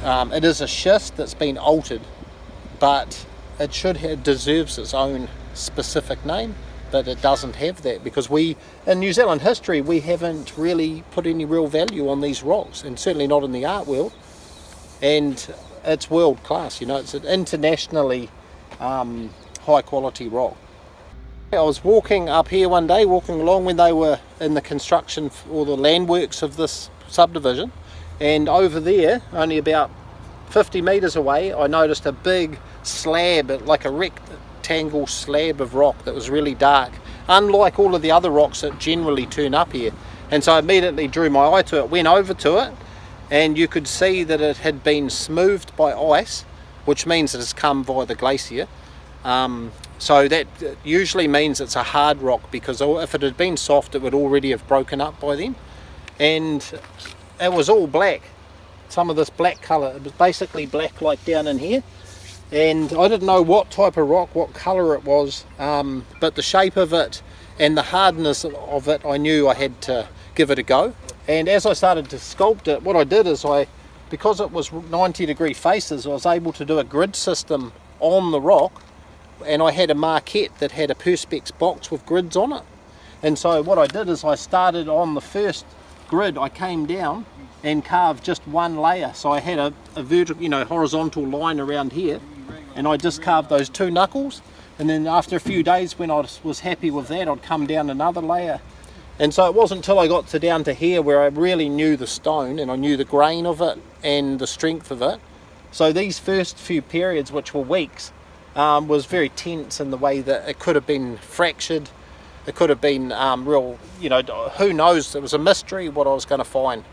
It is a schist that's been altered, but it deserves its own specific name, but it doesn't have that, because in New Zealand history, we haven't really put any real value on these rocks, and certainly not in the art world. And it's world class, it's an internationally high quality rock. I was walking up here one day, walking along when they were in the construction or the land works of this subdivision, and over there, only about 50 metres away, I noticed a big slab, like a rectangle slab of rock that was really dark, unlike all of the other rocks that generally turn up here. And so I immediately drew my eye to it, went over to it, and you could see that it had been smoothed by ice, which means it has come via the glacier. So that usually means it's a hard rock, because if it had been soft, it would already have broken up by then. And it was all black, some of this black colour. It was basically black like down in here, and I didn't know what type of rock, what colour it was, but the shape of it and the hardness of it, I knew I had to give it a go. And as I started to sculpt it, what I did is because it was 90-degree faces, I was able to do a grid system on the rock, and I had a marquette that had a perspex box with grids on it. And so what I did is I started on the first grid, I came down and carved just one layer. So I had a vertical, horizontal line around here, and I just carved those 2 knuckles. And then after a few days, when I was happy with that, I'd come down another layer. And so it wasn't until I got down to here where I really knew the stone, and I knew the grain of it and the strength of it. So these first few periods, which were weeks, was very tense in the way that it could have been fractured. It could have been real, who knows, it was a mystery what I was going to find.